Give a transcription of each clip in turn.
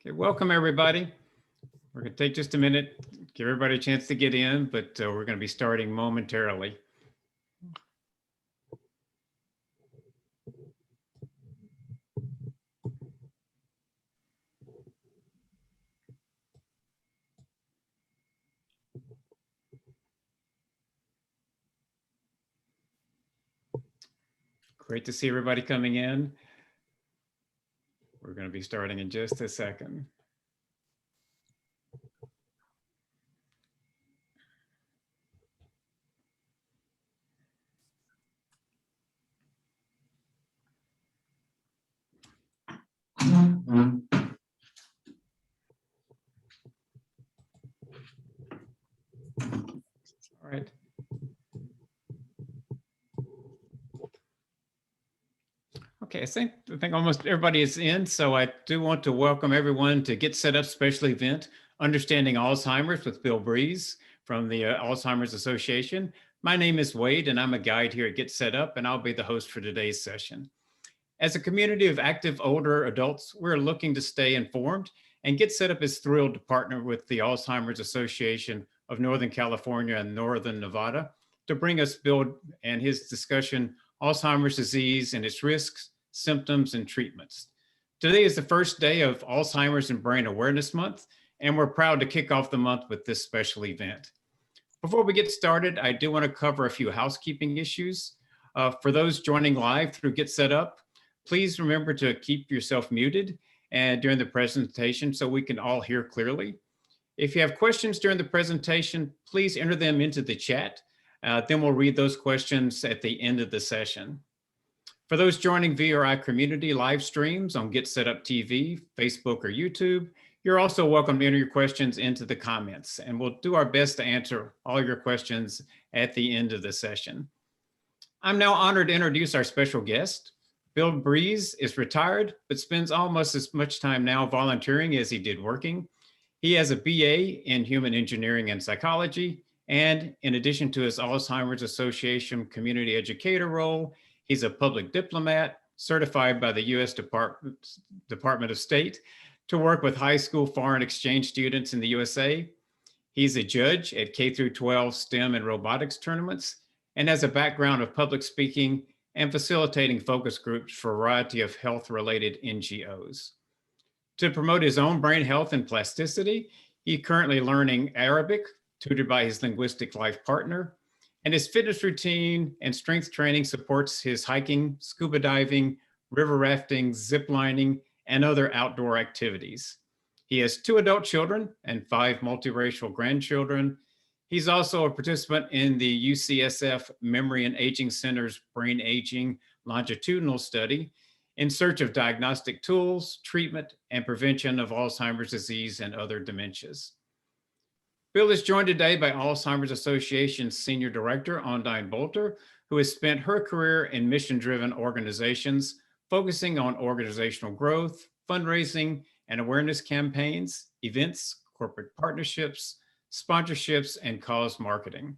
Okay, welcome everybody. We're going to take just a minute, give everybody a chance to get in, but we're going to be starting momentarily. Great to see everybody coming in. We're going to be starting in just a second. All right. Okay, I think almost everybody is in, so I do want to welcome everyone to GetSetUp special event, Understanding Alzheimer's with Bill Brees from the Alzheimer's Association. My name is Wade, and I'm a guide here at GetSetUp, and I'll be the host for today's session. As a community of active older adults, we're looking to stay informed, and GetSetUp is thrilled to partner with the Alzheimer's Association of Northern California and Northern Nevada to bring us Bill and his discussion, Alzheimer's disease and its risks, symptoms, and treatments. Today is the first day of Alzheimer's and Brain Awareness Month, and we're proud to kick off the month with this special event. Before we get started, I do want to cover a few housekeeping issues. For those joining live through GetSetUp, please remember to keep yourself muted and during the presentation so we can all hear clearly. If you have questions during the presentation, please enter them into the chat. Then we'll read those questions at the end of the session. For those joining via our community live streams on GetSetUp TV, Facebook, or YouTube, you're also welcome to enter your questions into the comments, and we'll do our best to answer all your questions at the end of the session. I'm now honored to introduce our special guest. Bill Brees is retired, but spends almost as much time now volunteering as he did working. He has a BA in Human Engineering and Psychology, and in addition to his Alzheimer's Association community educator role, he's a public diplomat certified by the U.S. Department of State to work with high school foreign exchange students in the USA. He's a judge at K-12 STEM and robotics tournaments and has a background of public speaking and facilitating focus groups for a variety of health-related NGOs. To promote his own brain health and plasticity, he's currently learning Arabic, tutored by his linguistic life partner, and his fitness routine and strength training supports his hiking, scuba diving, river rafting, zip lining, and other outdoor activities. He has 2 adult children and 5 multiracial grandchildren. He's also a participant in the UCSF Memory and Aging Center's Brain Aging longitudinal study in search of diagnostic tools, treatment, and prevention of Alzheimer's disease and other dementias. Bill is joined today by Alzheimer's Association's Senior Director, Undine Bolter, who has spent her career in mission-driven organizations, focusing on organizational growth, fundraising, and awareness campaigns, events, corporate partnerships, sponsorships, and cause marketing.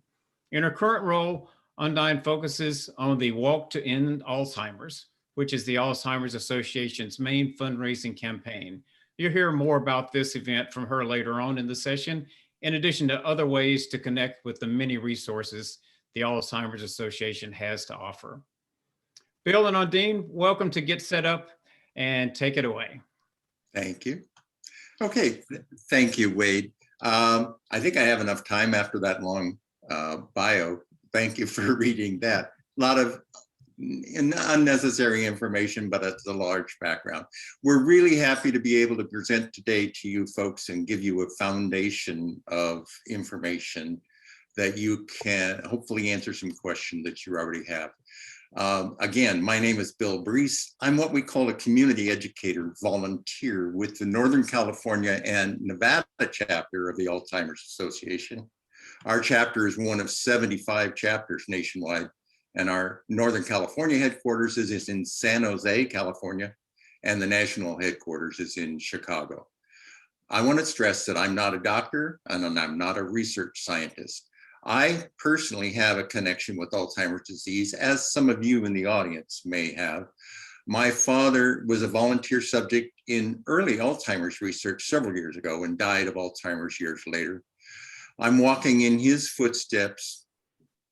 In her current role, Undine focuses on the Walk to End Alzheimer's, which is the Alzheimer's Association's main fundraising campaign. You'll hear more about this event from her later on in the session, in addition to other ways to connect with the many resources the Alzheimer's Association has to offer. Bill and Undine, welcome to GetSetUp, and take it away. Thank you. Okay, thank you, Wade. I think I have enough time after that long bio. Thank you for reading that. A lot of unnecessary information, but it's a large background. We're really happy to be able to present today to you folks and give you a foundation of information that you can hopefully answer some questions that you already have. Again, my name is Bill Brees. I'm what we call a community educator volunteer with the Northern California and Nevada chapter of the Alzheimer's Association. Our chapter is one of 75 chapters nationwide, and our Northern California headquarters is in San Jose, California, and the national headquarters is in Chicago. I want to stress that I'm not a doctor and I'm not a research scientist. I personally have a connection with Alzheimer's disease, as some of you in the audience may have. My father was a volunteer subject in early Alzheimer's research several years ago and died of Alzheimer's years later. I'm walking in his footsteps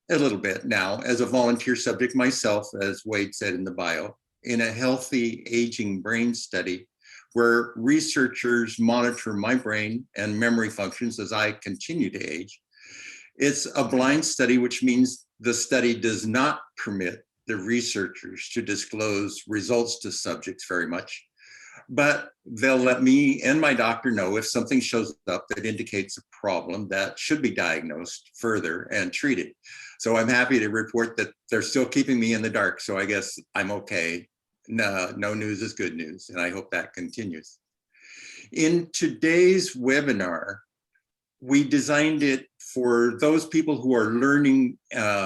a little bit now as a volunteer subject myself, as Wade said in the bio, in a healthy aging brain study where researchers monitor my brain and memory functions as I continue to age. It's a blind study, which means the study does not permit the researchers to disclose results to subjects very much, but they'll let me and my doctor know if something shows up that indicates a problem that should be diagnosed further and treated. So I'm happy to report that they're still keeping me in the dark. So I guess I'm okay. No news is good news, and I hope that continues. In today's webinar, we designed it for those people who are learning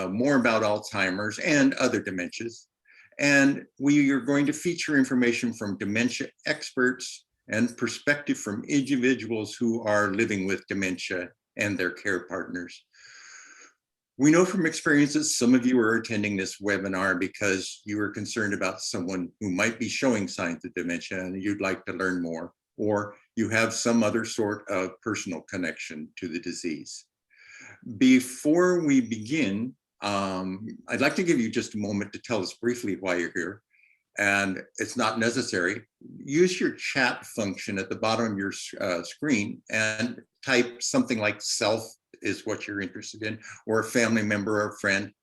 more about Alzheimer's and other dementias. And we are going to feature information from dementia experts and perspective from individuals who are living with dementia and their care partners. We know from experience that some of you are attending this webinar because you are concerned about someone who might be showing signs of dementia and you'd like to learn more, or you have some other sort of personal connection to the disease. Before we begin, I'd like to give you just a moment to tell us briefly why you're here. And it's not necessary. Use your chat function at the bottom of your screen and type something like self is what you're interested in, or a family member or a friend,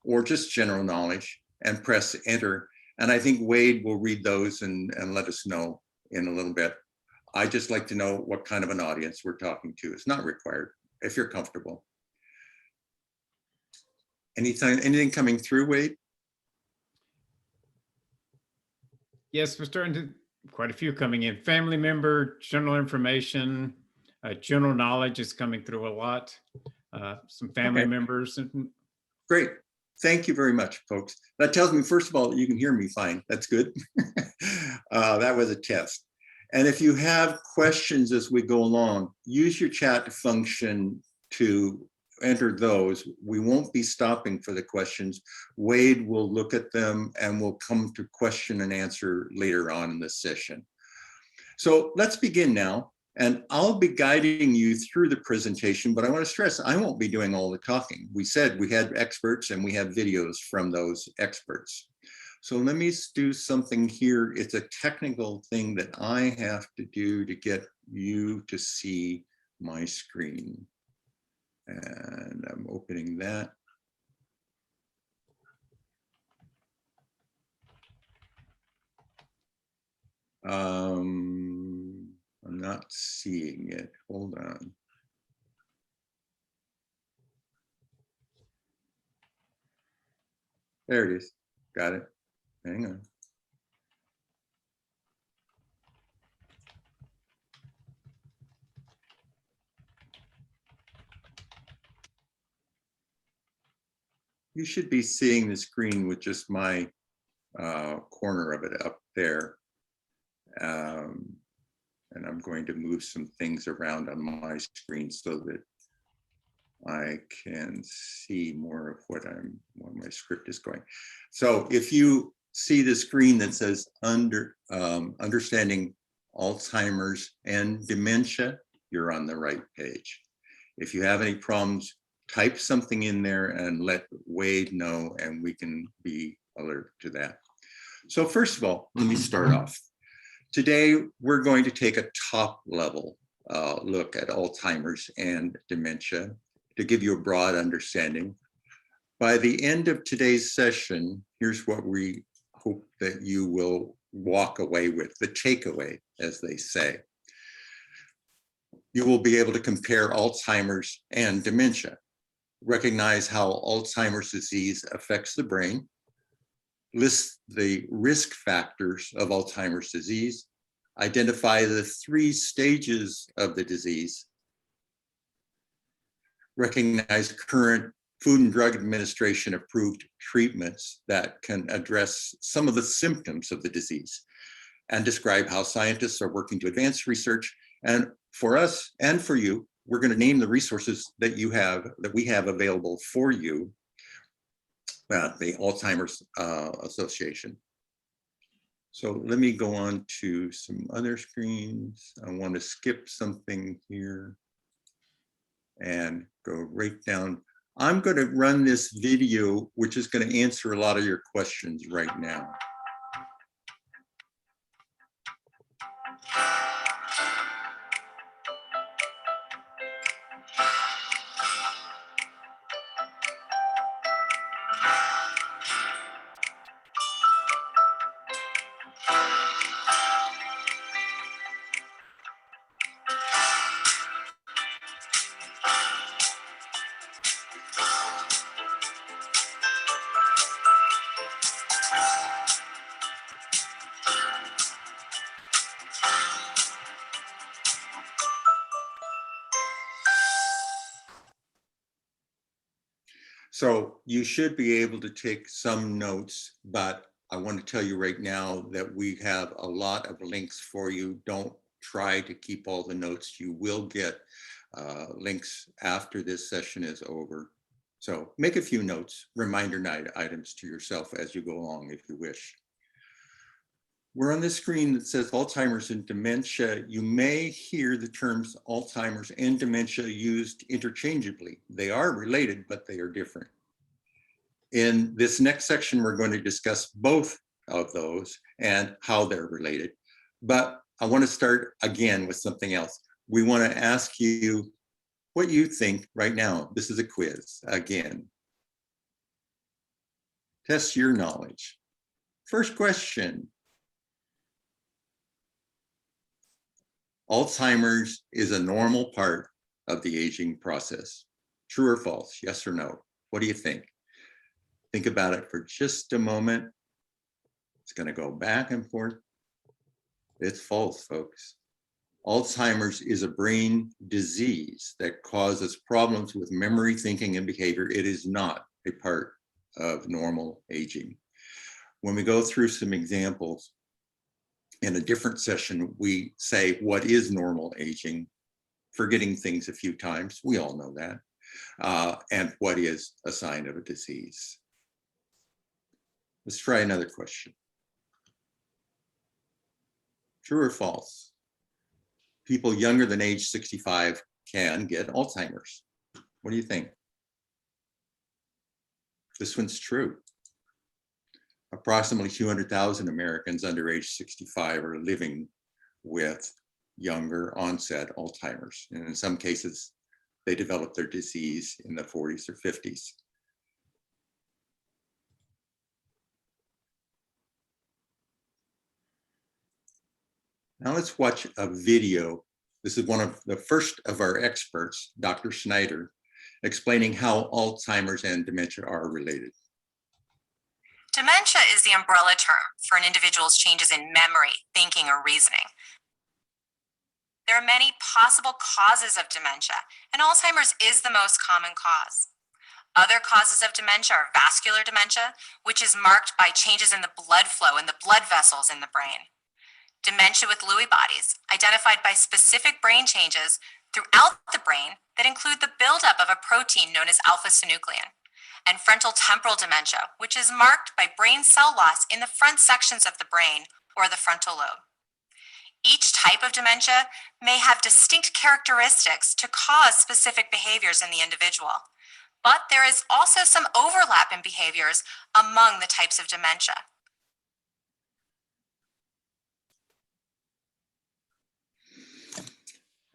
or just general knowledge, and press enter. And I think Wade will read those and let us know in a little bit. I just like to know what kind of an audience we're talking to. It's not required if you're comfortable. Anything coming through, Wade? Yes, we're starting to quite a few coming in. Family member, general information, general knowledge is coming through a lot. Some family members. Great. Thank you very much, folks. That tells me, first of all, you can hear me fine. That's good. That was a test. And if you have questions as we go along, use your chat function to enter those. We won't be stopping for the questions. Wade will look at them and we'll come to question and answer later on in this session. So let's begin now. And I'll be guiding you through the presentation, but I want to stress I won't be doing all the talking. We said we had experts and we have videos from those experts. So let me do something here. It's a technical thing that I have to do to get you to see my screen. And I'm opening that. I'm not seeing it. Hold on. There it is. Got it. Hang on. You should be seeing the screen with just my corner of it up there. And I'm going to move some things around on my screen so that I can see more of what my script is going. So if you see the screen that says Understanding Alzheimer's and Dementia, you're on the right page. If you have any problems, type something in there and let Wade know, and we can be alert to that. So first of all, let me start off. Today, we're going to take a top level look at Alzheimer's and dementia to give you a broad understanding. By the end of today's session, here's what we hope that you will walk away with, the takeaway, as they say. You will be able to compare Alzheimer's and dementia, recognize how Alzheimer's disease affects the brain, list the risk factors of Alzheimer's disease, identify the 3 stages of the disease, recognize current Food and Drug Administration approved treatments that can address some of the symptoms of the disease, and describe how scientists are working to advance research. And for us and for you, we're going to name the resources that we have available for you at the Alzheimer's Association. So let me go on to some other screens. I want to skip something here and go right down. I'm going to run this video, which is going to answer a lot of your questions right now. So you should be able to take some notes, but I want to tell you right now that we have a lot of links for you. Don't try to keep all the notes. You will get links after this session is over. So make a few notes, reminder items to yourself as you go along if you wish. We're on this screen that says Alzheimer's and dementia. You may hear the terms Alzheimer's and dementia used interchangeably. They are related, but they are different. In this next section, we're going to discuss both of those and how they're related. But I want to start again with something else. We want to ask you what you think right now. This is a quiz again. Test your knowledge. First question. Alzheimer's is a normal part of the aging process. True or false? Yes or no? What do you think? Think about it for just a moment. It's going to go back and forth. It's false, folks. Alzheimer's is a brain disease that causes problems with memory, thinking, and behavior. It is not a part of normal aging. When we go through some examples, in a different session, we say, what is normal aging? Forgetting things a few times, we all know that. And what is a sign of a disease? Let's try another question. True or false? People younger than age 65 can get Alzheimer's. What do you think? This one's true. Approximately 200,000 Americans under age 65 are living with younger onset Alzheimer's. And in some cases, they develop their disease in the 40s or 50s. Now let's watch a video. This is one of the first of our experts, Dr. Schneider, explaining how Alzheimer's and dementia are related. Dementia is the umbrella term for an individual's changes in memory, thinking, or reasoning. There are many possible causes of dementia, and Alzheimer's is the most common cause. Other causes of dementia are vascular dementia, which is marked by changes in the blood flow in the blood vessels in the brain. Dementia with Lewy bodies, identified by specific brain changes throughout the brain that include the buildup of a protein known as alpha-synuclein. And frontal temporal dementia, which is marked by brain cell loss in the front sections of the brain or the frontal lobe. Each type of dementia may have distinct characteristics to cause specific behaviors in the individual, but there is also some overlap in behaviors among the types of dementia.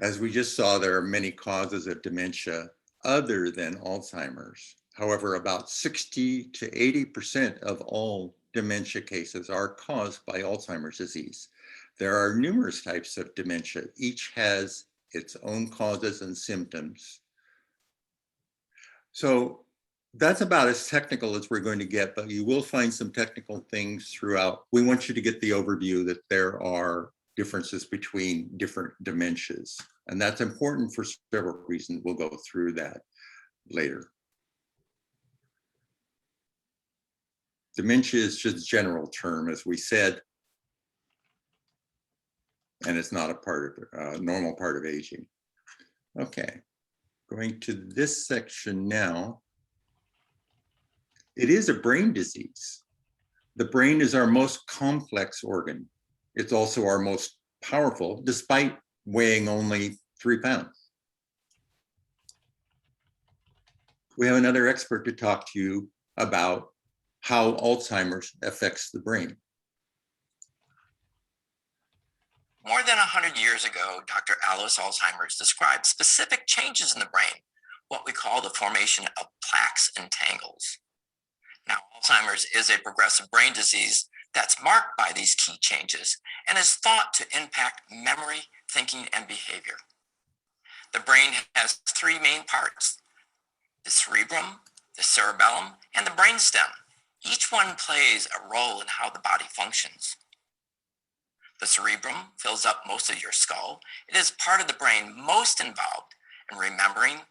As we just saw, there are many causes of dementia other than Alzheimer's. However, about 60 to 80% of all dementia cases are caused by Alzheimer's disease. There are numerous types of dementia. Each has its own causes and symptoms. So that's about as technical as we're going to get, but you will find some technical things throughout. We want you to get the overview that there are differences between different dementias, and that's important for several reasons. We'll go through that later. Dementia is just a general term, as we said, and it's not a part of normal part of aging. Okay, going to this section now. It is a brain disease. The brain is our most complex organ. It's also our most powerful, despite weighing only 3 pounds. We have another expert to talk to you about how Alzheimer's affects the brain. More than 100 years ago, Dr. Alois Alzheimer's described specific changes in the brain, what we call the formation of plaques and tangles. Now, Alzheimer's is a progressive brain disease that's marked by these key changes and is thought to impact memory, thinking, and behavior. The brain has 3 main parts: the cerebrum, the cerebellum, and the brainstem. Each one plays a role in how the body functions. The cerebrum fills up most of your skull. It is part of the brain most involved in remembering,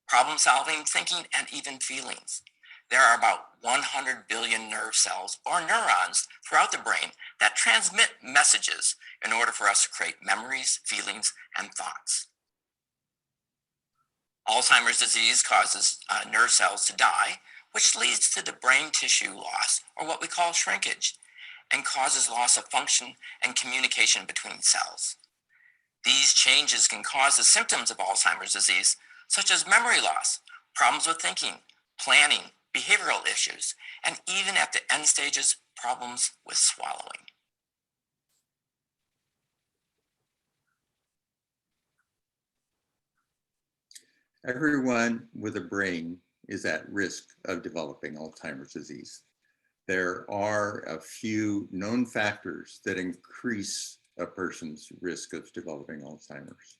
problem solving, thinking, and even feelings. There are about 100 billion nerve cells or neurons throughout the brain that transmit messages in order for us to create memories, feelings, and thoughts. Alzheimer's disease causes nerve cells to die, which leads to the brain tissue loss, or what we call shrinkage, and causes loss of function and communication between cells. These changes can cause the symptoms of Alzheimer's disease, such as memory loss, problems with thinking, planning, behavioral issues, and even at the end stages, problems with swallowing. Everyone with a brain is at risk of developing Alzheimer's disease. There are a few known factors that increase a person's risk of developing Alzheimer's.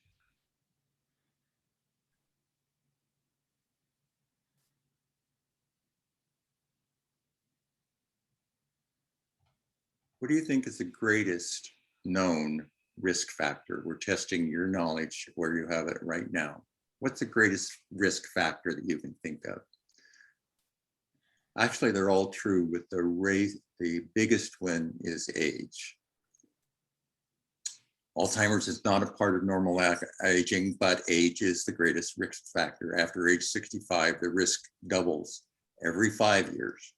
What do you think is the greatest known risk factor? We're testing your knowledge where you have it right now. What's the greatest risk factor that you can think of? Actually, they're all true, with the biggest one is age. Alzheimer's is not a part of normal aging, but age is the greatest risk factor. After age 65, the risk doubles every 5 years.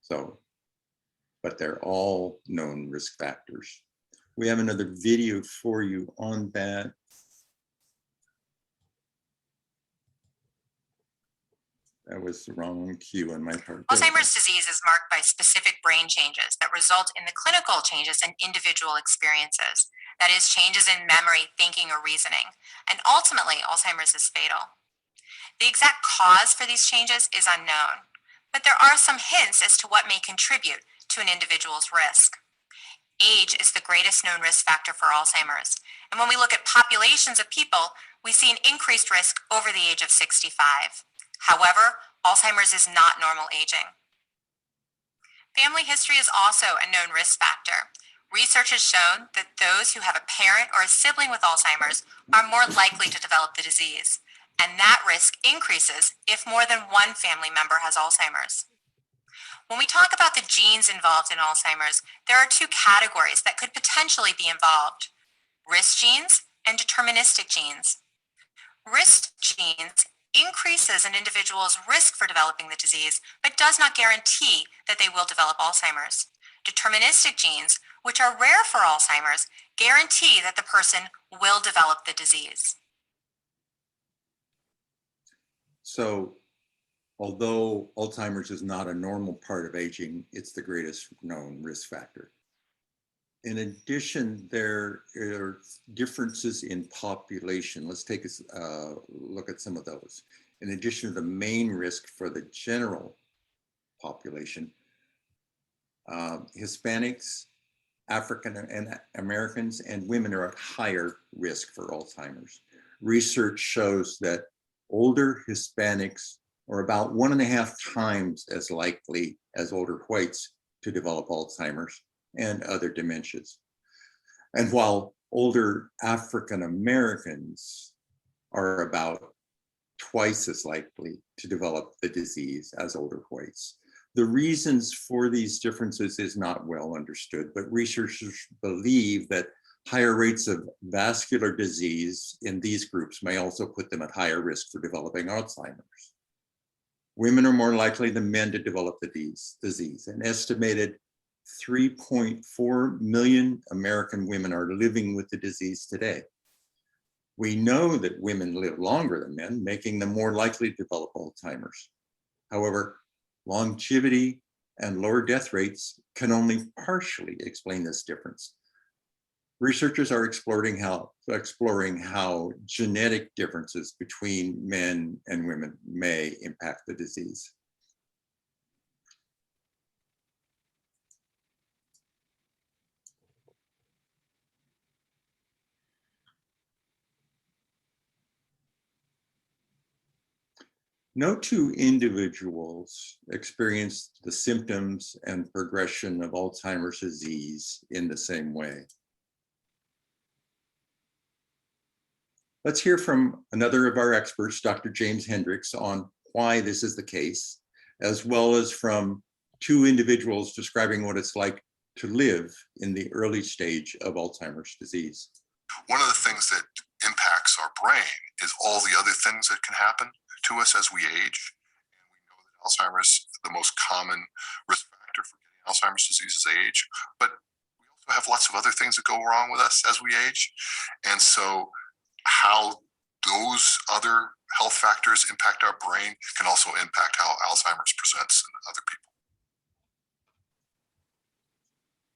So, but they're all known risk factors. We have another video for you on that. That was the wrong cue on my part. Alzheimer's disease is marked by specific brain changes that result in the clinical changes in individual experiences. That is, changes in memory, thinking, or reasoning. And ultimately, Alzheimer's is fatal. The exact cause for these changes is unknown, but there are some hints as to what may contribute to an individual's risk. Age is the greatest known risk factor for Alzheimer's. And when we look at populations of people, we see an increased risk over the age of 65. However, Alzheimer's is not normal aging. Family history is also a known risk factor. Research has shown that those who have a parent or a sibling with Alzheimer's are more likely to develop the disease, and that risk increases if more than one family member has Alzheimer's. When we talk about the genes involved in Alzheimer's, there are 2 categories that could potentially be involved: risk genes and deterministic genes. Risk genes increases an individual's risk for developing the disease, but does not guarantee that they will develop Alzheimer's. Deterministic genes, which are rare for Alzheimer's, guarantee that the person will develop the disease. So, although Alzheimer's is not a normal part of aging, it's the greatest known risk factor. In addition, there are differences in population. Let's take a look at some of those. In addition to the main risk for the general population, Hispanics, African and Americans, and women are at higher risk for Alzheimer's. Research shows that older Hispanics are about 1.5 times as likely as older whites to develop Alzheimer's and other dementias. And while older African Americans are about twice as likely to develop the disease as older whites. The reasons for these differences is not well understood, but researchers believe that higher rates of vascular disease in these groups may also put them at higher risk for developing Alzheimer's. Women are more likely than men to develop the disease. An estimated 3.4 million American women are living with the disease today. We know that women live longer than men, making them more likely to develop Alzheimer's. However, longevity and lower death rates can only partially explain this difference. Researchers are exploring how genetic differences between men and women may impact the disease. No two individuals experienced the symptoms and progression of Alzheimer's disease in the same way. Let's hear from another of our experts, Dr. James Hendricks, on why this is the case, as well as from two individuals describing what it's like to live in the early stage of Alzheimer's disease. One of the things that impacts our brain is all the other things that can happen to us as we age. And we know that Alzheimer's, the most common risk factor for getting Alzheimer's disease is age, but we also have lots of other things that go wrong with us as we age. And so how those other health factors impact our brain can also impact how Alzheimer's presents in other people.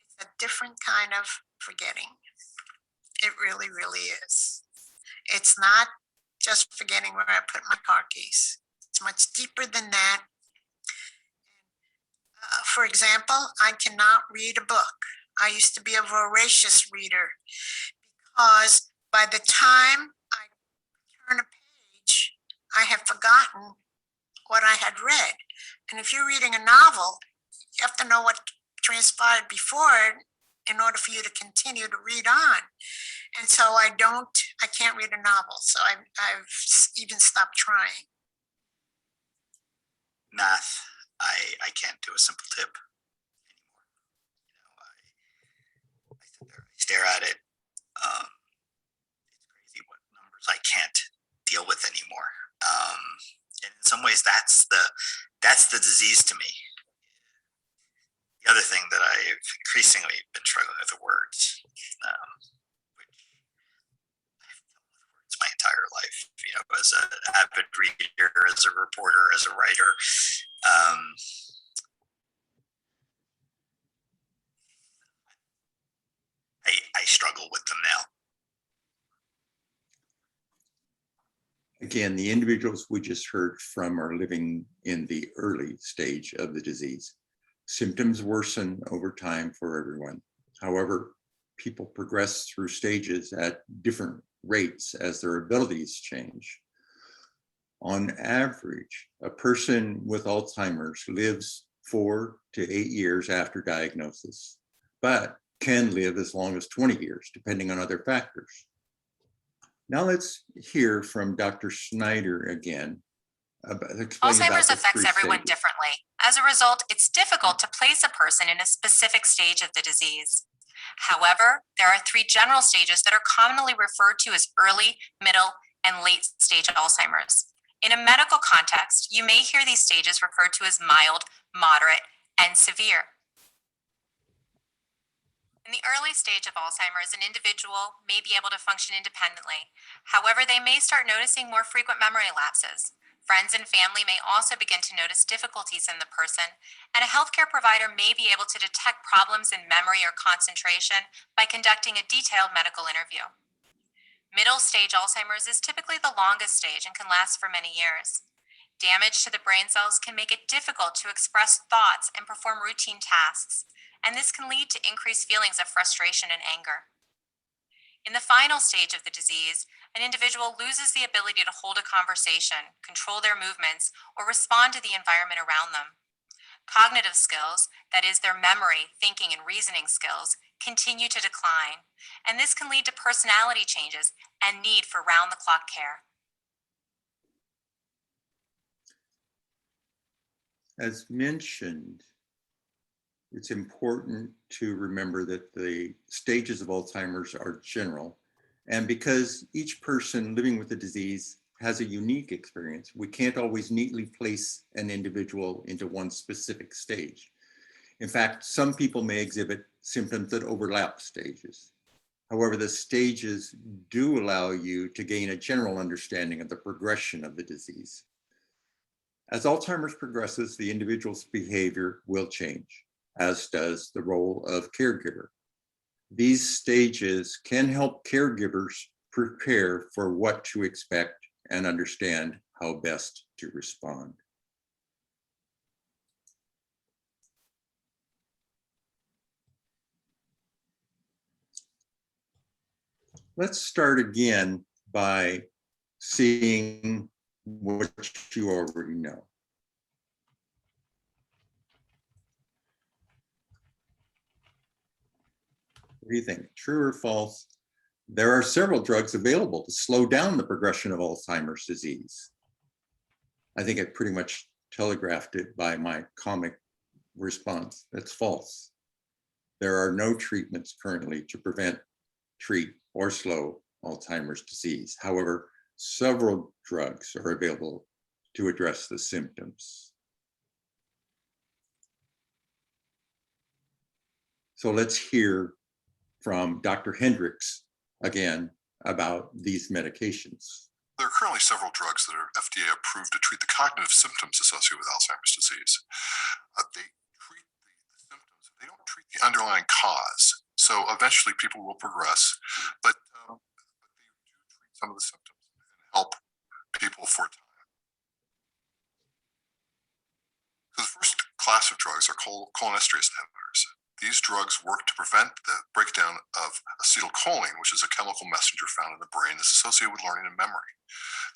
It's a different kind of forgetting. It really, really is. It's not just forgetting where I put my car keys. It's much deeper than that. For example, I cannot read a book. I used to be a voracious reader because by the time I turn a page, I have forgotten what I had read. And if you're reading a novel, you have to know what transpired before in order for you to continue to read on. And so I can't read a novel. So I've even stopped trying. Math, I can't do a simple tip anymore. I sit there, I stare at it. It's crazy what numbers I can't deal with anymore. And in some ways, that's the disease to me. The other thing that I've increasingly been struggling with are words, which I've dealt with words my entire life. As an avid reader, as a reporter, as a writer. I struggle with them now. Again, the individuals we just heard from are living in the early stage of the disease. Symptoms worsen over time for everyone. However, people progress through stages at different rates as their abilities change. On average, a person with Alzheimer's lives 4 to 8 years after diagnosis, but can live as long as 20 years, depending on other factors. Now let's hear from Dr. Snyder again. Alzheimer's affects everyone differently. As a result, it's difficult to place a person in a specific stage of the disease. However, there are 3 general stages that are commonly referred to as early, middle, and late stage Alzheimer's. In a medical context, you may hear these stages referred to as mild, moderate, and severe. In the early stage of Alzheimer's, an individual may be able to function independently. However, they may start noticing more frequent memory lapses. Friends and family may also begin to notice difficulties in the person, and a healthcare provider may be able to detect problems in memory or concentration by conducting a detailed medical interview. Middle stage Alzheimer's is typically the longest stage and can last for many years. Damage to the brain cells can make it difficult to express thoughts and perform routine tasks, and this can lead to increased feelings of frustration and anger. In the final stage of the disease, an individual loses the ability to hold a conversation, control their movements, or respond to the environment around them. Cognitive skills, that is, their memory, thinking, and reasoning skills, continue to decline, and this can lead to personality changes and need for round-the-clock care. As mentioned, it's important to remember that the stages of Alzheimer's are general, and because each person living with the disease has a unique experience. We can't always neatly place an individual into one specific stage. In fact, some people may exhibit symptoms that overlap stages. However, the stages do allow you to gain a general understanding of the progression of the disease. As Alzheimer's progresses, the individual's behavior will change, as does the role of caregiver. These stages can help caregivers prepare for what to expect and understand how best to respond. Let's start again by seeing what you already know. What do you think? True or false? There are several drugs available to slow down the progression of Alzheimer's disease. I think I pretty much telegraphed it by my comic response. That's false. There are no treatments currently to prevent, treat, or slow Alzheimer's disease. However, several drugs are available to address the symptoms. So let's hear from Dr. Hendricks again about these medications. There are currently several drugs that are FDA approved to treat the cognitive symptoms associated with Alzheimer's disease. They treat the symptoms, they don't treat the underlying cause. So eventually people will progress, but they do treat some of the symptoms and help people for a time. So the first class of drugs are cholinesterase inhibitors. These drugs work to prevent the breakdown of acetylcholine, which is a chemical messenger found in the brain that's associated with learning and memory.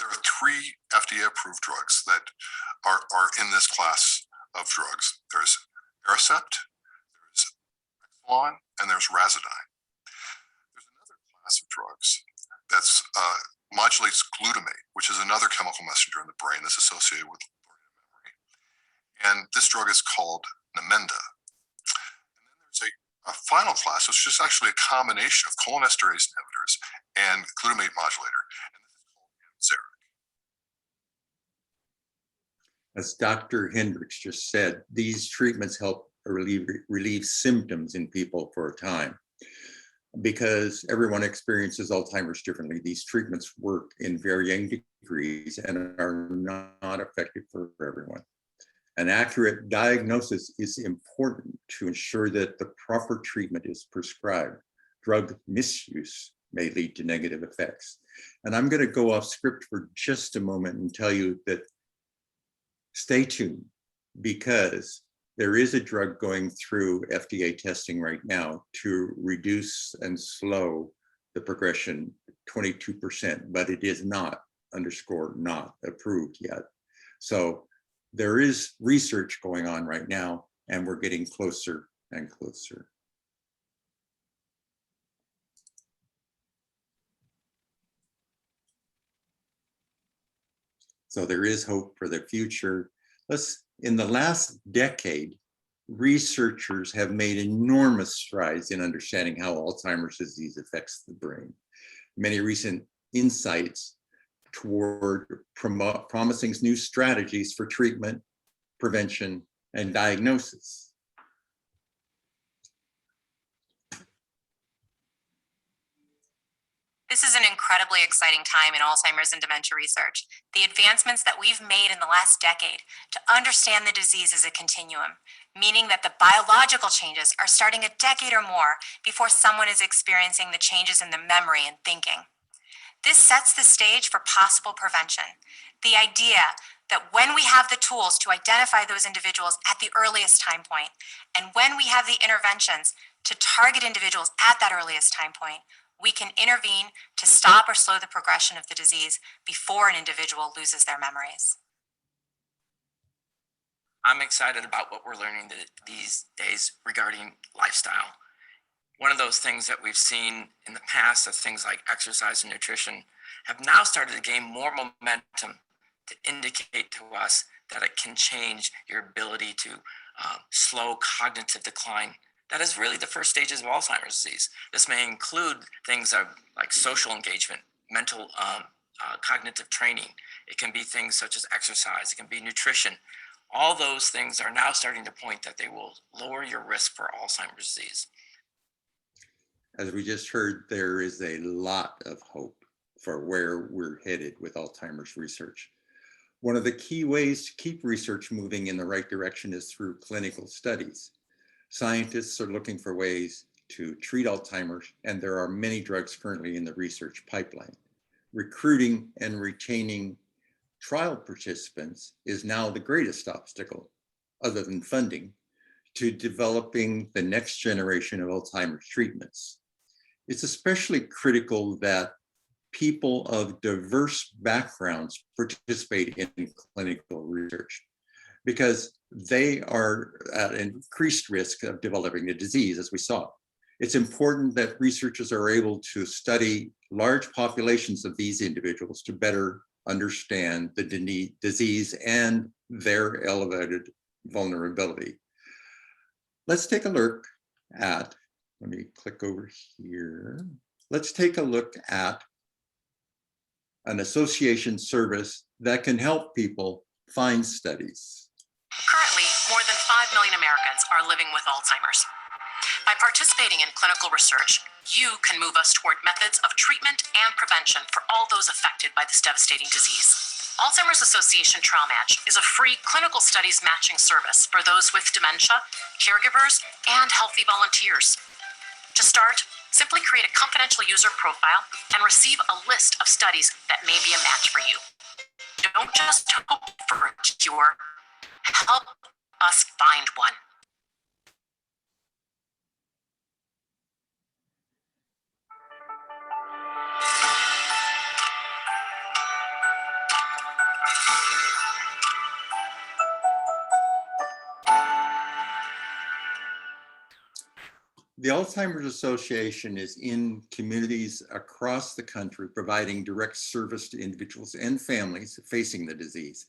There are 3 FDA-approved drugs that are in this class of drugs. There's Aricept, there's Exelon, and there's Razodine. There's another class of drugs that modulates glutamate, which is another chemical messenger in the brain that's associated with learning and memory. And this drug is called Namenda. A final class, which is actually a combination of cholinesterase inhibitors and glutamate modulator, and this is called Amzeric. As Dr. Hendricks just said, these treatments help relieve symptoms in people for a time. Because everyone experiences Alzheimer's differently, these treatments work in varying degrees and are not effective for everyone. An accurate diagnosis is important to ensure that the proper treatment is prescribed. Drug misuse may lead to negative effects. And I'm going to go off script for just a moment and tell you that stay tuned, because there is a drug going through FDA testing right now to reduce and slow the progression 22%, but it is not, underscore, not approved yet. So there is research going on right now, and we're getting closer and closer. So there is hope for the future. In the last decade, researchers have made enormous strides in understanding how Alzheimer's disease affects the brain. Many recent insights toward promising new strategies for treatment, prevention, and diagnosis. This is an incredibly exciting time in Alzheimer's and dementia research. The advancements that we've made in the last decade to understand the disease as a continuum, meaning that the biological changes are starting a decade or more before someone is experiencing the changes in the memory and thinking. This sets the stage for possible prevention. The idea that when we have the tools to identify those individuals at the earliest time point, and when we have the interventions to target individuals at that earliest time point, we can intervene to stop or slow the progression of the disease before an individual loses their memories. I'm excited about what we're learning these days regarding lifestyle. One of those things that we've seen in the past of things like exercise and nutrition have now started to gain more momentum to indicate to us that it can change your ability to slow cognitive decline. That is really the first stages of Alzheimer's disease. This may include things like social engagement, mental cognitive training. It can be things such as exercise. It can be nutrition. All those things are now starting to point that they will lower your risk for Alzheimer's disease. As we just heard, there is a lot of hope for where we're headed with Alzheimer's research. One of the key ways to keep research moving in the right direction is through clinical studies. Scientists are looking for ways to treat Alzheimer's, and there are many drugs currently in the research pipeline. Recruiting and retaining trial participants is now the greatest obstacle, other than funding, to developing the next generation of Alzheimer's treatments. It's especially critical that people of diverse backgrounds participate in clinical research because they are at increased risk of developing the disease, as we saw. It's important that researchers are able to study large populations of these individuals to better understand the disease and their elevated vulnerability. Let's take a look at, let me click over here. Let's take a look at an association service that can help people find studies. Currently, more than 5 million Americans are living with Alzheimer's. By participating in clinical research, you can move us toward methods of treatment and prevention for all those affected by this devastating disease. Alzheimer's Association Trial Match is a free clinical studies matching service for those with dementia, caregivers, and healthy volunteers. To start, simply create a confidential user profile and receive a list of studies that may be a match for you. Don't just hope for a cure, help us find one. The Alzheimer's Association is in communities across the country, providing direct service to individuals and families facing the disease.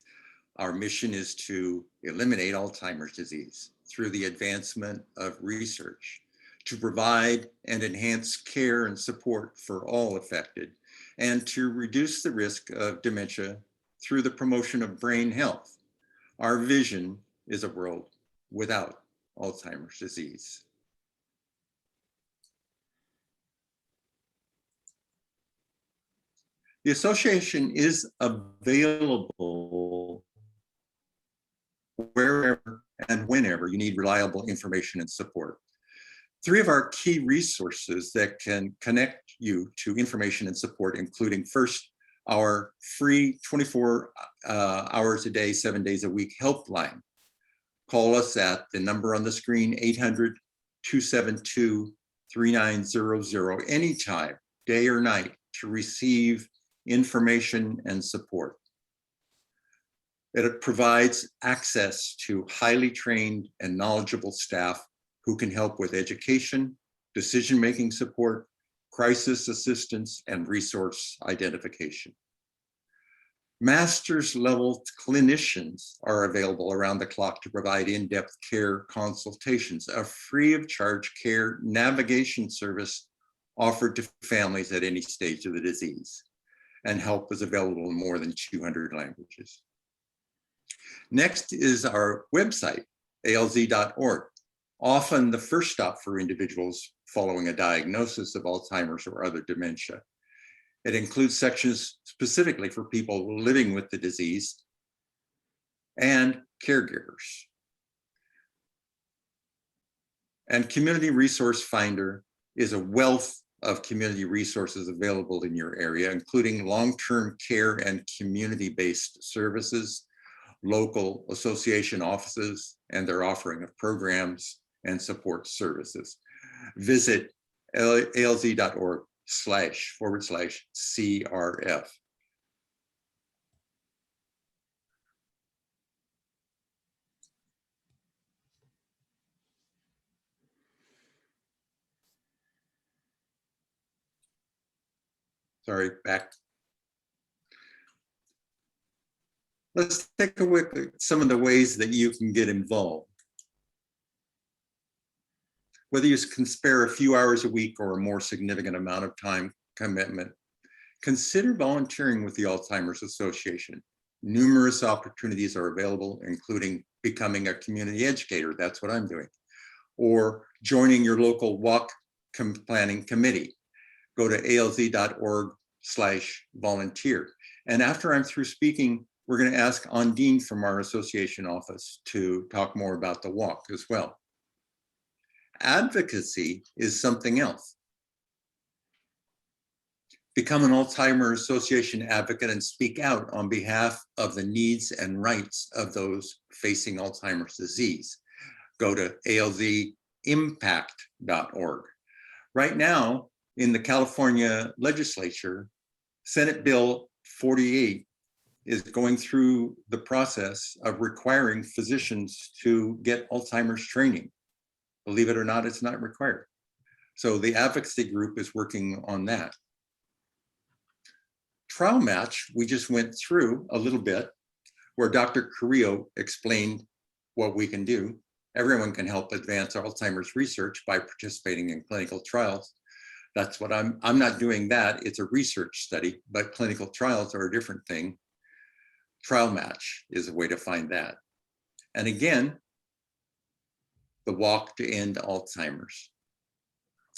Our mission is to eliminate Alzheimer's disease through the advancement of research, to provide and enhance care and support for all affected, and to reduce the risk of dementia through the promotion of brain health. Our vision is a world without Alzheimer's disease. The association is available wherever and whenever you need reliable information and support. 3 of our key resources that can connect you to information and support, including first, our free 24 hours a day, 7 days a week helpline. Call us at the number on the screen, 800-272-3900, anytime, day or night, to receive information and support. It provides access to highly trained and knowledgeable staff who can help with education, decision-making support, crisis assistance, and resource identification. Master's level clinicians are available around the clock to provide in-depth care consultations, a free of charge care navigation service offered to families at any stage of the disease. And help is available in more than 200 languages. Next is our website, alz.org, often the first stop for individuals following a diagnosis of Alzheimer's or other dementia. It includes sections specifically for people living with the disease and caregivers. And Community Resource Finder is a wealth of community resources available in your area, including long-term care and community-based services, local association offices, and their offering of programs and support services. Visit alz.org//CRF. Sorry, back. Let's take a look at some of the ways that you can get involved. Whether you can spare a few hours a week or a more significant amount of time commitment, Consider volunteering with the Alzheimer's Association. Numerous opportunities are available, including becoming a community educator. That's what I'm doing. Or joining your local walk planning committee. Go to alz.org/volunteer. And after I'm through speaking, we're going to ask Ondine from our association office to talk more about the walk as well. Advocacy is something else. Become an Alzheimer's Association advocate and speak out on behalf of the needs and rights of those facing Alzheimer's disease. Go to alzimpact.org. Right now, in the California legislature, Senate Bill 48 is going through the process of requiring physicians to get Alzheimer's training. Believe it or not, it's not required. So the advocacy group is working on that. Trial match, we just went through a little bit where Dr. Carrillo explained what we can do. Everyone can help advance Alzheimer's research by participating in clinical trials. That's what I'm not doing that. It's a research study, but clinical trials are a different thing. Trial match is a way to find that. And again, the Walk to End Alzheimer's.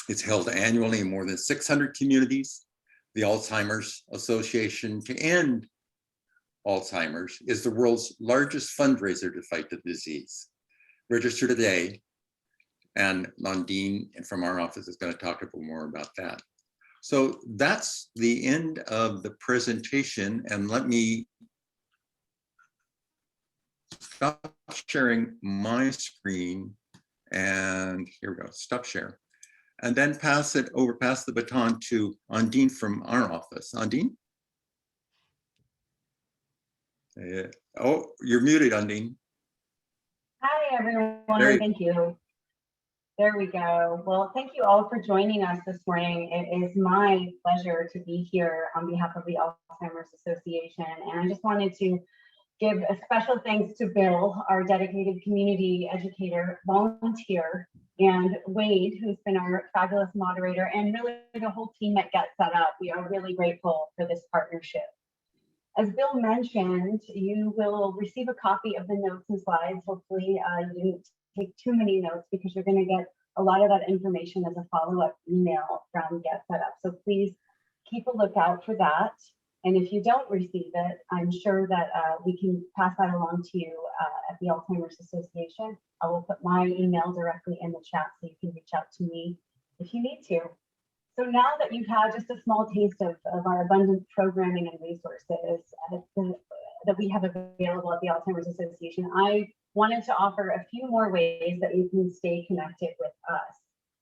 It's held annually in more than 600 communities. The Alzheimer's Association to End Alzheimer's is the world's largest fundraiser to fight the disease. Register today, and Ondine from our office is going to talk a bit more about that. So that's the end of the presentation, and let me stop sharing my screen, and here we go, stop share. And then pass the baton to Ondine from our office. Ondine? Oh, you're muted, Ondine. Hi, everyone. There Thank you. There we go. Well, thank you all for joining us this morning. It is my pleasure to be here on behalf of the Alzheimer's Association. And I just wanted to give a special thanks to Bill, our dedicated community educator, volunteer, and Wade, who's been our fabulous moderator, and really the whole team at GetSetUp. We are really grateful for this partnership. As Bill mentioned, you will receive a copy of the notes and slides. Hopefully you didn't take too many notes, because you're going to get a lot of that information as a follow-up email from GetSetUp. So please keep a lookout for that. And if you don't receive it, I'm sure that we can pass that along to you at the Alzheimer's Association. I will put my email directly in the chat so you can reach out to me if you need to. So now that you've had just a small taste of our abundant programming and resources that we have available at the Alzheimer's Association, I wanted to offer a few more ways that you can stay connected with us.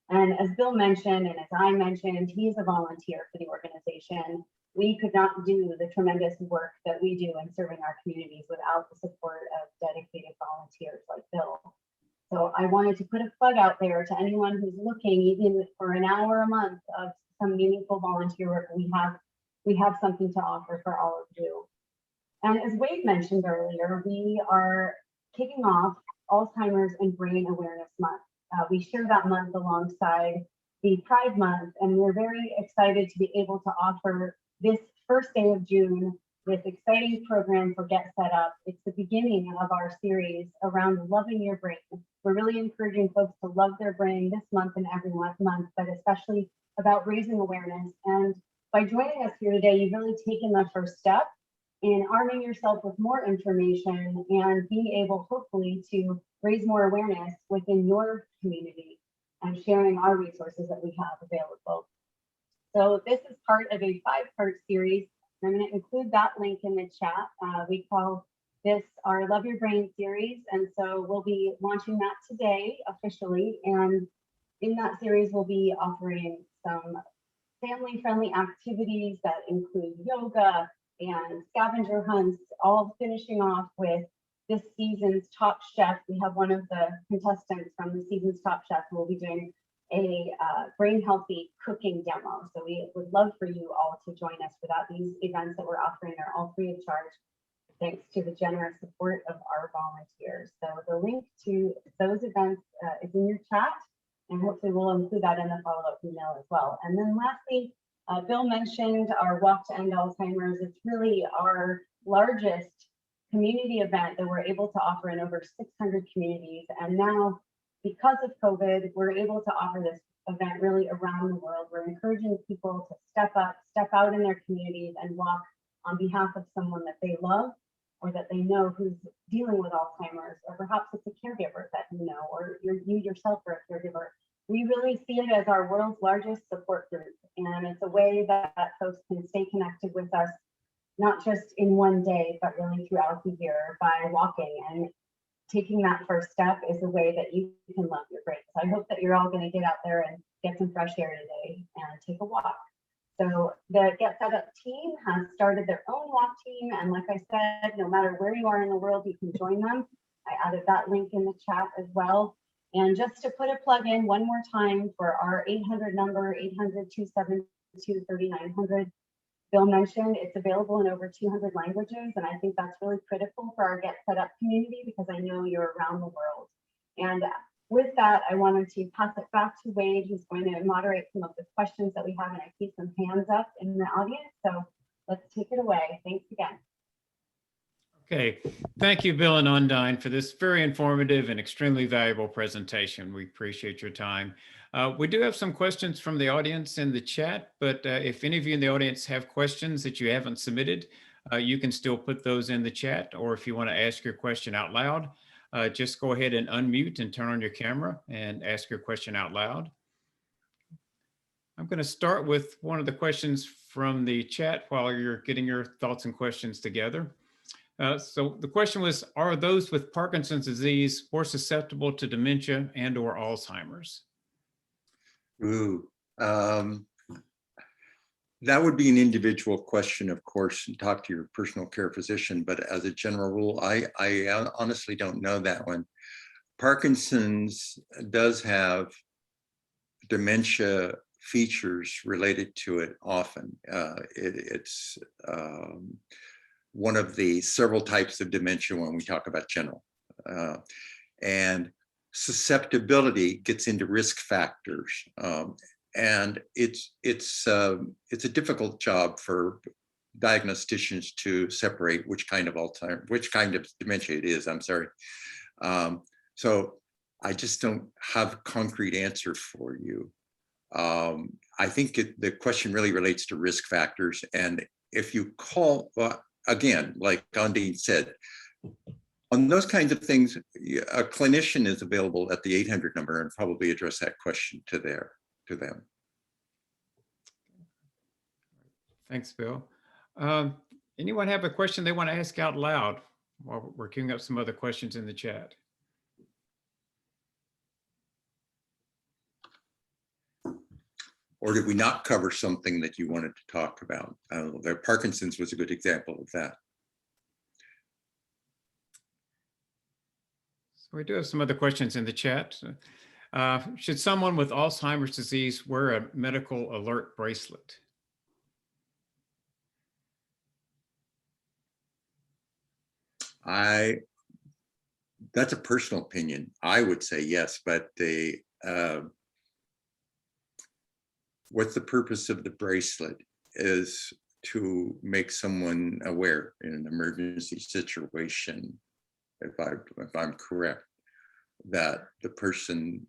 And as Bill mentioned, and as I mentioned, he's a volunteer for the organization. We could not do the tremendous work that we do in serving our communities without the support of dedicated volunteers like Bill. So I wanted to put a plug out there to anyone who's looking, even for an hour a month, of some meaningful volunteer work. We have something to offer for all of you. And as Wade mentioned earlier, we are kicking off Alzheimer's and Brain Awareness Month. We share that month alongside the Pride Month, and we're very excited to be able to offer this first day of June with exciting program for GetSetUp. It's the beginning of our series around loving your brain. We're really encouraging folks to love their brain this month and every month, but especially about raising awareness. And by joining us here today, you've really taken the first step in arming yourself with more information and being able, hopefully, to raise more awareness within your community and sharing our resources that we have available. So this is part of a 5-part series. I'm going to include that link in the chat. We call this our Love Your Brain series. And so we'll be launching that today officially. And in that series, we'll be offering some family-friendly activities that include yoga and scavenger hunts, all finishing off with this season's Top Chef. We have one of the contestants from the season's Top Chef who will be doing a brain healthy cooking demo. So we would love for you all to join us for that. These events that we're offering are all free of charge, thanks to the generous support of our volunteers. So the link to those events is in your chat, and hopefully we'll include that in the follow-up email as well. And then lastly, Bill mentioned our Walk to End Alzheimer's. It's really our largest community event that we're able to offer in over 600 communities. And now, because of COVID, we're able to offer this event really around the world. We're encouraging people to step up, step out in their communities and walk on behalf of someone that they love or that they know who's dealing with Alzheimer's, or perhaps it's a caregiver that you know, or you yourself are a caregiver. We really see it as our world's largest support group, and it's a way that folks can stay connected with us, not just in one day, but really throughout the year by walking. And taking that first step is a way that you can love your brain. So I hope that you're all going to get out there and get some fresh air today and take a walk. So the GetSetUp team has started their own walk team. And like I said, no matter where you are in the world, you can join them. I added that link in the chat as well. And just to put a plug in one more time for our 800 number, 800-272-3900, Bill mentioned it's available in over 200 languages. And I think that's really critical for our GetSetUp community because I know you're around the world. And with that, I wanted to pass it back to Wade, who's going to moderate some of the questions that we have, and I see some hands up in the audience. So let's take it away. Thanks again. Okay, thank you, Bill and Undine, for this very informative and extremely valuable presentation. We appreciate your time. We do have some questions from the audience in the chat, but if any of you in the audience have questions that you haven't submitted, you can still put those in the chat, or if you want to ask your question out loud, just go ahead and unmute and turn on your camera and ask your question out loud. I'm going to start with one of the questions from the chat while you're getting your thoughts and questions together. So the question was, are those with Parkinson's disease more susceptible to dementia and or Alzheimer's? Ooh, that would be an individual question, of course, and talk to your personal care physician. But as a general rule, I honestly don't know that one. Parkinson's does have dementia features related to it often. It's one of the several types of dementia when we talk about general. And susceptibility gets into risk factors. And it's a difficult job for diagnosticians to separate which kind of Alzheimer's, which kind of dementia it is, I'm sorry. So I just don't have a concrete answer for you. I think the question really relates to risk factors. And if you call, again, like Undine said, on those kinds of things, a clinician is available at the 800 number and probably address that question to them. Thanks, Bill. Anyone have a question they want to ask out loud while we're queuing up some other questions in the chat? Or did we not cover something that you wanted to talk about? Parkinson's was a good example of that. So we do have some other questions in the chat. Should someone with Alzheimer's disease wear a medical alert bracelet? That's a personal opinion. I would say yes, but what's the purpose of the bracelet is to make someone aware in an emergency situation, if I'm correct, that the person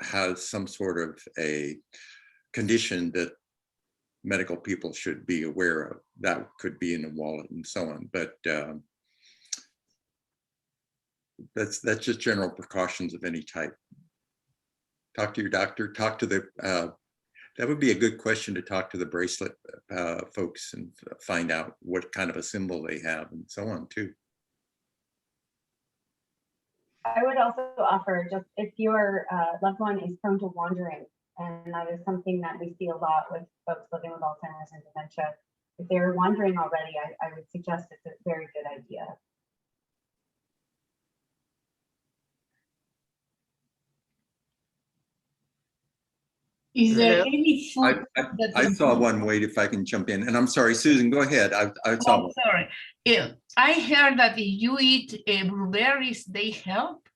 has some sort of a condition that medical people should be aware of. That could be in a wallet and so on, but that's just general precautions of any type. Talk to your doctor, talk to the, that would be a good question to talk to the bracelet folks and find out what kind of a symbol they have and so on too. I would also offer, just if your loved one is prone to wandering, and that is something that we see a lot with folks living with Alzheimer's and dementia, if they're wandering already, I would suggest it's a very good idea. Is there any food I saw one. Wait, if I can jump in, and I'm sorry, Susan, go ahead. I saw one. Sorry. Yeah, I heard that if you eat blueberries, they help.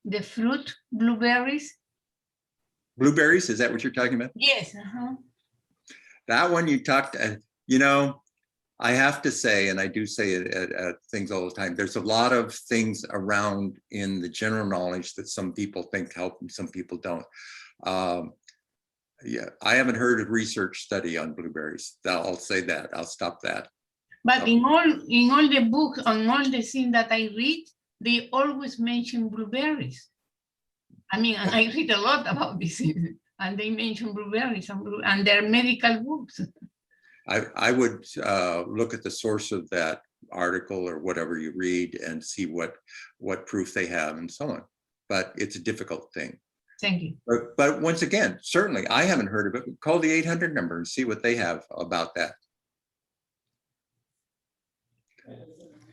The fruit blueberries. Blueberries, is that what you're talking about? Yes. That one you talked, you know, I have to say, and I do say it at things all the time, there's a lot of things around in the general knowledge that some people think help and some people don't. Yeah, I haven't heard of research study on blueberries. I'll say that. I'll stop that. But in all the books, on all the things that I read, they always mention blueberries. I mean, I read a lot about this, and they mention blueberries and their medical books. I would look at the source of that article or whatever you read and see what proof they have and so on. But it's a difficult thing. Thank you. But once again, certainly I haven't heard of it. Call the 800 number and see what they have about that.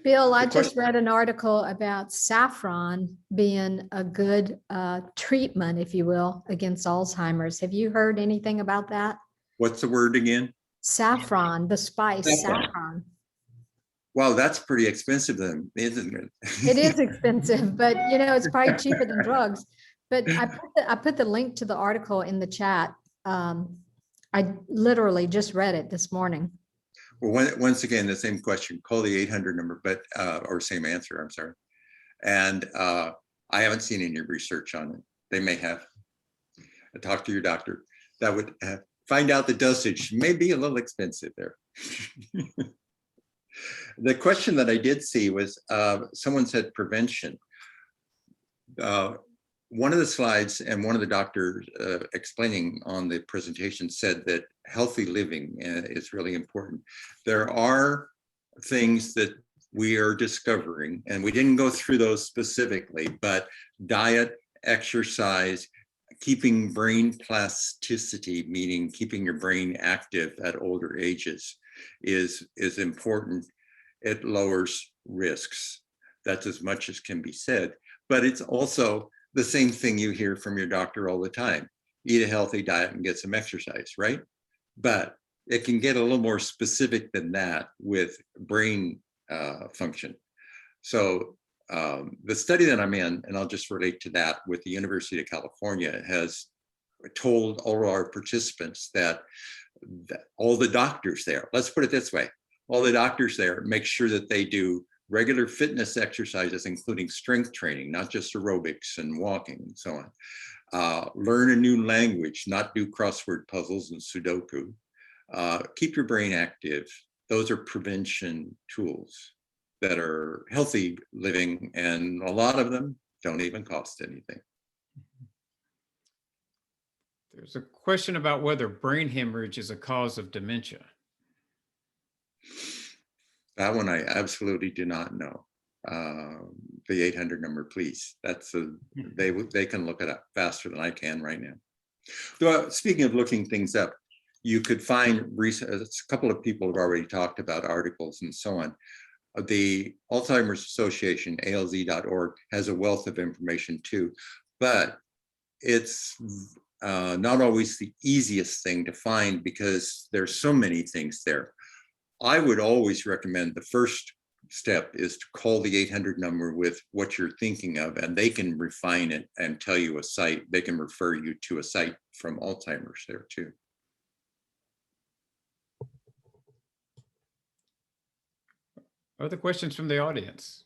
Bill, I just read an article about saffron being a good treatment, if you will, against Alzheimer's. Have you heard anything about that? What's the word again? Saffron, the spice, saffron. Wow, that's pretty expensive then, isn't it? It is expensive, but you know, it's probably cheaper than drugs. But I put the link to the article in the chat. I literally just read it this morning. Well, once again, the same question, call the 800 number, but, or same answer, I'm sorry. And I haven't seen any research on it. They may have. Talk to your doctor. That would find out the dosage may be a little expensive there. The question that I did see was, someone said prevention. One of the slides and one of the doctors explaining on the presentation said that healthy living is really important. There are things that we are discovering, and we didn't go through those specifically, but diet, exercise, keeping brain plasticity, meaning keeping your brain active at older ages is important. It lowers risks. That's as much as can be said, but it's also the same thing you hear from your doctor all the time. Eat a healthy diet and get some exercise, right? But it can get a little more specific than that with brain function. So the study that I'm in, and I'll just relate to that with the University of California, has told all our participants that all the doctors there, let's put it this way, all the doctors there make sure that they do regular fitness exercises, including strength training, not just aerobics and walking and so on. Learn a new language, not do crossword puzzles and Sudoku. Keep your brain active. Those are prevention tools that are healthy living, and a lot of them don't even cost anything. There's a question about whether brain hemorrhage is a cause of dementia. That one I absolutely do not know. The 800 number, please. That's they can look it up faster than I can right now. So, speaking of looking things up, you could find a couple of people have already talked about articles and so on. The Alzheimer's Association, alz.org, has a wealth of information too, but it's not always the easiest thing to find because there's so many things there. I would always recommend the first step is to call the 800 number with what you're thinking of, and they can refine it and tell you a site. They can refer you to a site from Alzheimer's there too. Other questions from the audience?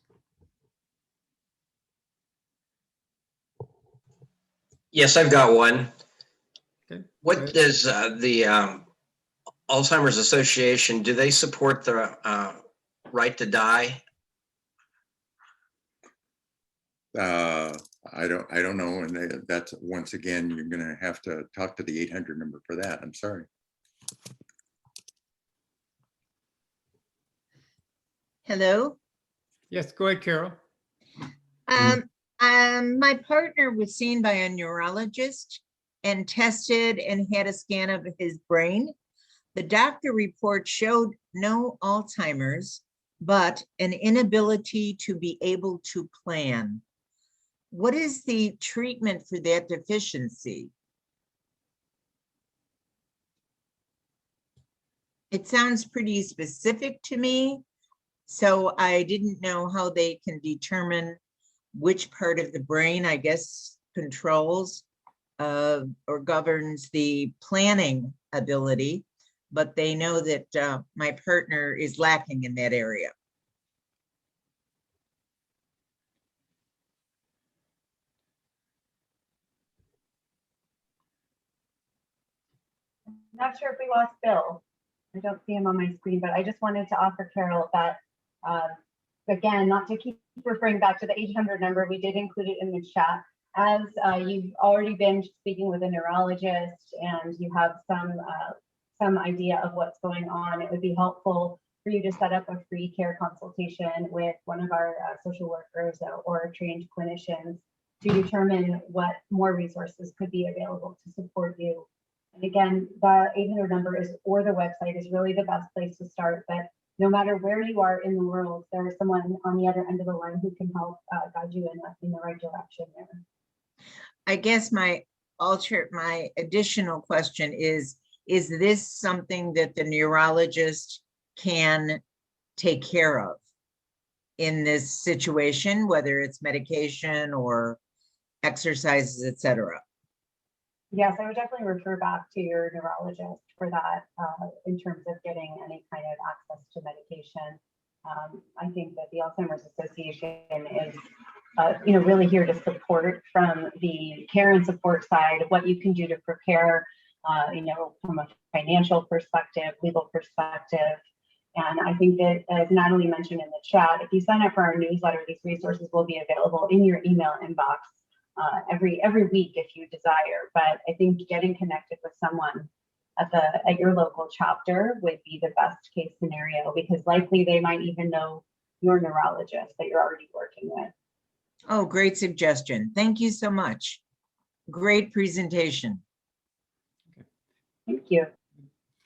Yes, I've got one. Okay. What does the Alzheimer's Association, do they support the right to die? I don't know, and that's once again you're going to have to talk to the 800 number for that. I'm sorry. Hello. Yes, go ahead, Carol. My partner was seen by a neurologist and tested and had a scan of his brain. The doctor report showed no Alzheimer's, but an inability to be able to plan. What is the treatment for that deficiency? It sounds pretty specific to me, so I didn't know how they can determine which part of the brain, I guess, controls or governs the planning ability. but they know that my partner is lacking in that area. Not sure if we lost Bill. I don't see him on my screen, but I just wanted to offer Carol that, again, not to keep referring back to the 800 number, we did include it in the chat. As you've already been speaking with a neurologist and you have some idea of what's going on, it would be helpful for you to set up a free care consultation with one of our social workers or trained clinicians to determine what more resources could be available to support you. And again, the 800 number is, or the website is really the best place to start. But no matter where you are in the world, there is someone on the other end of the line who can help guide you in the right direction there. I guess my additional question is this something that the neurologist can take care of in this situation, whether it's medication or exercises, etc.? Yes, I would definitely refer back to your neurologist for that in terms of getting any kind of access to medication. I think that the Alzheimer's Association is really here to support from the care and support side, what you can do to prepare, from a financial perspective, legal perspective. And I think that, as Natalie mentioned in the chat, if you sign up for our newsletter, these resources will be available in your email inbox every week if you desire. But I think getting connected with someone at your local chapter would be the best case scenario, because likely they might even know your neurologist that you're already working with. Oh, great suggestion. Thank you so much. Great presentation. Thank you.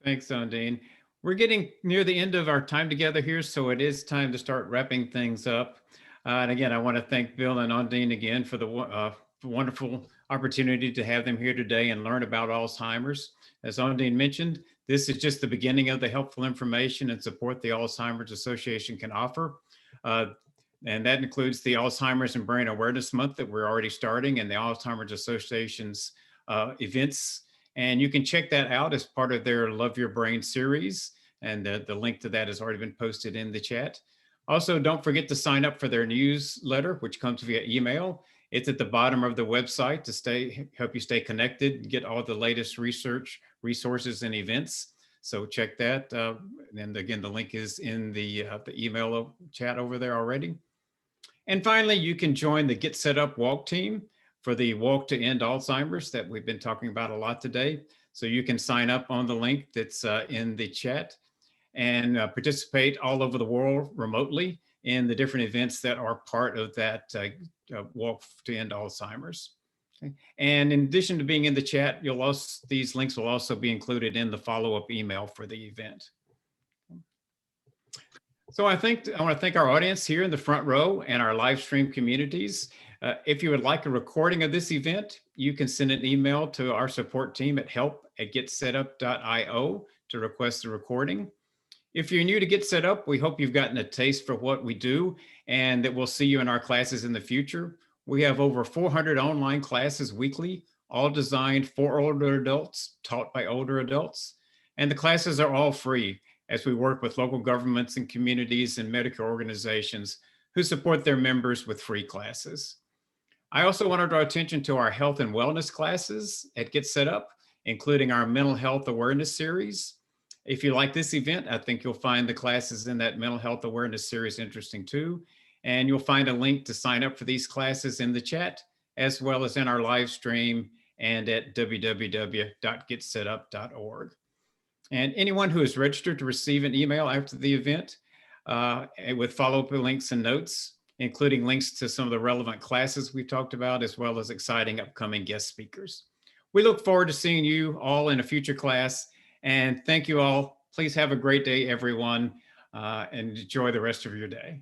Thanks, Undine. We're getting near the end of our time together here, so it is time to start wrapping things up. And again, I want to thank Bill and Undine again for the wonderful opportunity to have them here today and learn about Alzheimer's. As Undine mentioned, this is just the beginning of the helpful information and support the Alzheimer's Association can offer. And that includes the Alzheimer's and Brain Awareness Month that we're already starting, and the Alzheimer's Association's events. And you can check that out as part of their Love Your Brain series. And the link to that has already been posted in the chat. Also, don't forget to sign up for their newsletter, which comes via email. It's at the bottom of the website to help you stay connected and get all the latest research, resources, and events. So check that. And again, the link is in the email chat over there already. And finally, you can join the Get Set Up Walk team for the Walk to End Alzheimer's that we've been talking about a lot today. So you can sign up on the link that's in the chat and participate all over the world remotely in the different events that are part of that Walk to End Alzheimer's. Okay. And in addition to being in the chat, these links will also be included in the follow-up email for the event. So I want to thank our audience here in the front row and our live stream communities. If you would like a recording of this event, you can send an email to our support team at help@getsetup.io to request the recording. If you're new to Get Set Up, we hope you've gotten a taste for what we do and that we'll see you in our classes in the future. We have over 400 online classes weekly, all designed for older adults, taught by older adults. And the classes are all free as we work with local governments and communities and medical organizations who support their members with free classes. I also want to draw attention to our health and wellness classes at Get Set Up, including our mental health awareness series. If you like this event, I think you'll find the classes in that mental health awareness series interesting too. And you'll find a link to sign up for these classes in the chat, as well as in our live stream and at www.getsetup.org. And anyone who is registered to receive an email after the event with follow-up links and notes, including links to some of the relevant classes we've talked about, as well as exciting upcoming guest speakers. We look forward to seeing you all in a future class. And thank you all. Please have a great day, everyone, and enjoy the rest of your day.